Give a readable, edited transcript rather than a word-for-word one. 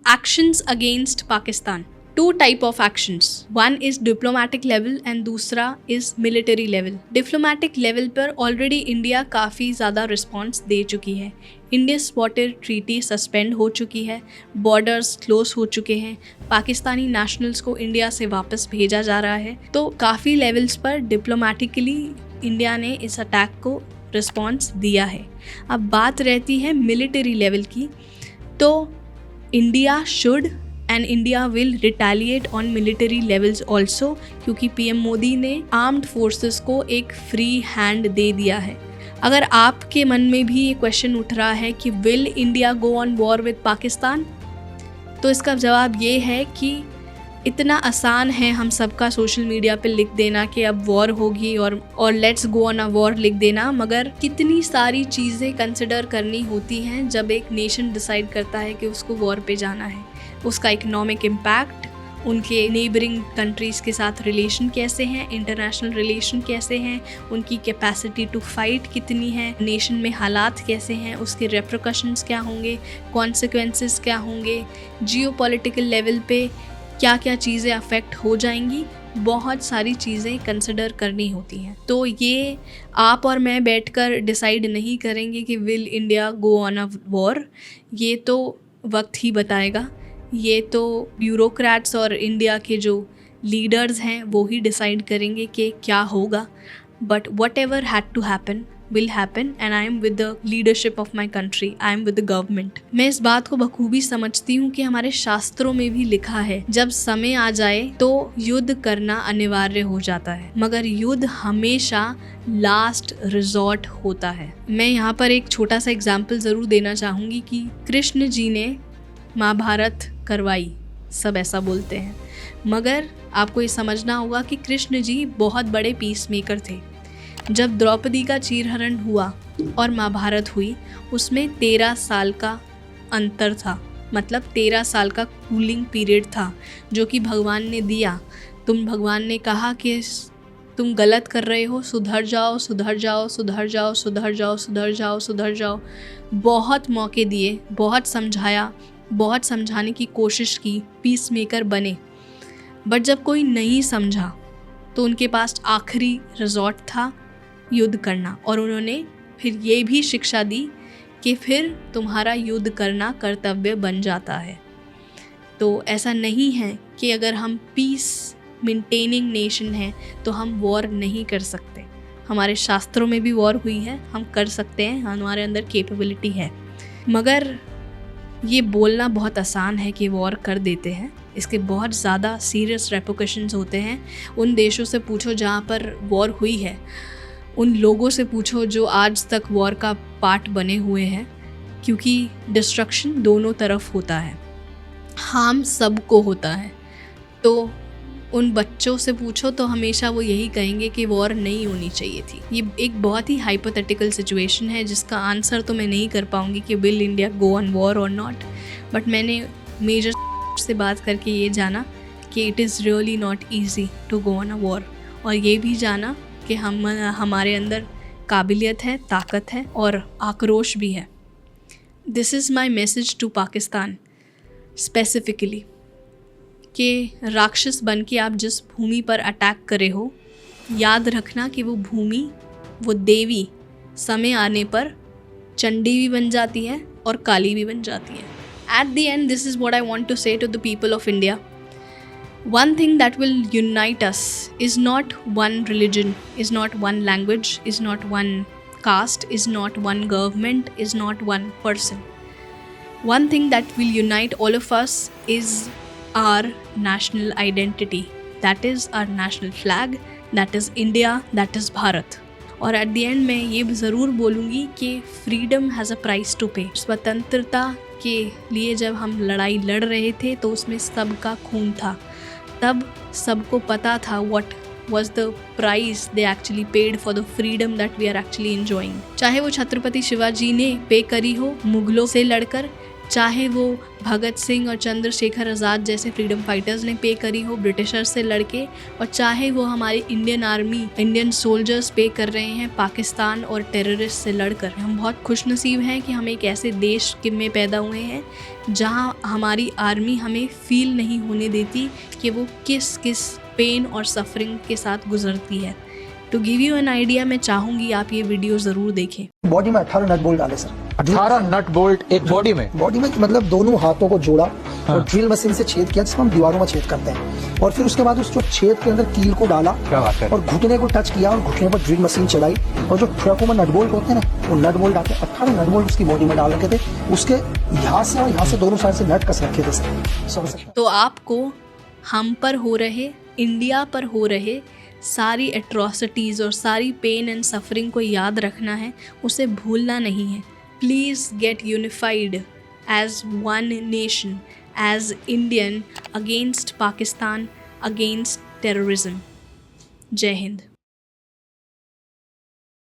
Actions against Pakistan. Two type of actions. One is diplomatic level and दूसरा is military level. Diplomatic level पर already India काफ़ी ज़्यादा response दे चुकी है. Indians water treaty suspend हो चुकी है, बॉर्डर्स क्लोज हो चुके हैं, पाकिस्तानी नेशनल्स को इंडिया से वापस भेजा जा रहा है. तो काफ़ी लेवल्स पर डिप्लोमेटिकली इंडिया ने इस अटैक को रिस्पॉन्स दिया है. अब बात रहती है मिलिट्री लेवल की. तो India should and India will retaliate on military levels also, क्योंकि पीएम मोदी ने आर्म्ड फोर्सेस को एक फ्री हैंड दे दिया है. अगर आपके मन में भी ये क्वेश्चन उठ रहा है कि will India go on war with Pakistan, तो इसका जवाब ये है कि इतना आसान है हम सबका सोशल मीडिया पे लिख देना कि अब वॉर होगी और let's go on a war लिख देना, मगर कितनी सारी चीज़ें कंसिडर करनी होती हैं जब एक नेशन डिसाइड करता है कि उसको वॉर पे जाना है. उसका इकोनॉमिक इम्पैक्ट, उनके नेबरिंग कंट्रीज़ के साथ रिलेशन कैसे हैं, इंटरनेशनल रिलेशन कैसे हैं, उनकी कैपेसिटी टू फाइट कितनी है, नेशन में हालात कैसे हैं, उसके रेप्रिकॉशंस क्या होंगे, कॉन्सिक्वेंसेस क्या होंगे, जियोपॉलिटिकल लेवल पे क्या क्या चीज़ें अफेक्ट हो जाएंगी. बहुत सारी चीज़ें कंसिडर करनी होती हैं. तो ये आप और मैं बैठकर डिसाइड नहीं करेंगे कि will India go on a war. ये तो वक्त ही बताएगा. ये तो ब्यूरोक्रेट्स और इंडिया के जो लीडर्स हैं वो ही डिसाइड करेंगे कि क्या होगा. But whatever had to happen will happen and I am with the leadership of my country. I am with the government. मैं इस बात को बखूबी समझती हूँ कि हमारे शास्त्रों में भी लिखा है जब समय आ जाए तो युद्ध करना अनिवार्य हो जाता है, मगर युद्ध हमेशा लास्ट रिजॉर्ट होता है. मैं यहाँ पर एक छोटा सा एग्जाम्पल ज़रूर देना चाहूँगी कि कृष्ण जी ने महाभारत करवाई, सब ऐसा बोलते हैं, मगर आपको ये समझना होगा कि कृष्ण जी बहुत बड़े पीस मेकर थे. जब द्रौपदी का चीरहरण हुआ और महाभारत हुई, उसमें 13 साल का अंतर था. मतलब 13 साल का कूलिंग पीरियड था जो कि भगवान ने दिया. भगवान ने कहा कि तुम गलत कर रहे हो, सुधर जाओ, सुधर जाओ, सुधर जाओ, सुधर जाओ, सुधर जाओ, सुधर जाओ. बहुत मौके दिए, बहुत समझाया, बहुत समझाने की कोशिश की, पीस मेकर बने. बट जब कोई नहीं समझा तो उनके पास आखिरी रिजॉर्ट था युद्ध करना, और उन्होंने फिर ये भी शिक्षा दी कि फिर तुम्हारा युद्ध करना कर्तव्य बन जाता है. तो ऐसा नहीं है कि अगर हम पीस मेंटेनिंग नेशन हैं तो हम वॉर नहीं कर सकते. हमारे शास्त्रों में भी वॉर हुई है, हम कर सकते हैं, हमारे अंदर कैपेबिलिटी है. मगर ये बोलना बहुत आसान है कि वॉर कर देते हैं. इसके बहुत ज़्यादा सीरियस रेपरकशंस होते हैं. उन देशों से पूछो जहाँ पर वॉर हुई है, उन लोगों से पूछो जो आज तक वॉर का पार्ट बने हुए हैं, क्योंकि डिस्ट्रक्शन दोनों तरफ होता है, हार्म सबको होता है. तो उन बच्चों से पूछो तो हमेशा वो यही कहेंगे कि वॉर नहीं होनी चाहिए थी. ये एक बहुत ही हाइपोथेटिकल सिचुएशन है जिसका आंसर तो मैं नहीं कर पाऊँगी कि will India go on war और नॉट. बट मैंने मेजर से बात करके ये जाना कि it is really not easy to go on a war, और ये भी जाना कि हमारे अंदर काबिलियत है, ताकत है और आक्रोश भी है. This is my message to Pakistan specifically कि राक्षस बन के आप जिस भूमि पर अटैक करे हो, याद रखना कि वो भूमि, वो देवी समय आने पर चंडी भी बन जाती है और काली भी बन जाती है. At the end this is what I want to say to the people of India. One thing that will unite us is not one religion, is not one language, is not one caste, is not one government, is not one person. One thing that will unite all of us is our national identity. That is our national flag, that is India, that is Bharat. और at the end मैं ये ज़रूर बोलूँगी कि freedom has a price to pay. स्वतंत्रता के लिए जब हम लड़ाई लड़ रहे थे तो उसमें सबका खून था. तब सबको पता था what was the price they actually paid for the freedom that we are actually enjoying. चाहे वो छत्रपति शिवाजी ने पे करी हो मुगलों से लड़कर, चाहे वो भगत सिंह और चंद्रशेखर आज़ाद जैसे फ्रीडम फाइटर्स ने पे करी हो ब्रिटिशर्स से लड़के, और चाहे वो हमारी इंडियन आर्मी, इंडियन सोल्जर्स पे कर रहे हैं पाकिस्तान और टेररिस्ट से लड़कर। हम बहुत खुशनसीब हैं कि हम एक ऐसे देश में पैदा हुए हैं जहां हमारी आर्मी हमें फील नहीं होने देती कि वो किस किस पेन और सफरिंग के साथ गुजरती है। To give you an idea, मैं चाहूँगी आप ये वीडियो ज़रूर देखें। बॉडी में 18 नट बोल्ट डाले सर। 18 नट बोल्ट एक बॉडी में मतलब दोनों हाथों को जोड़ा और ड्रिल मशीन से छेद किया, जिसमें हम दीवारों में छेद करते हैं, और फिर उसके बाद उस जो छेद के अंदर कील को डाला। क्या बात है। और घुटने को टच किया और घुटने पर ड्रिल मशीन चलाई, और जो ट्रकों में नट बोल्ट होते हैं ना, वो नट बोल्ट आते 18 नट बोल्ट उसकी बॉडी में डाल रखे थे। उसके यहाँ से और यहाँ से दोनों साइड से नट कस रखे थे सर। तो आपको हम पर हो रहे, इंडिया पर हो रहे सारी एट्रॉसिटीज़ और सारी पेन एंड सफरिंग को याद रखना है, उसे भूलना नहीं है। Please get unified as one nation, as Indian, against Pakistan, against terrorism. जय हिंद।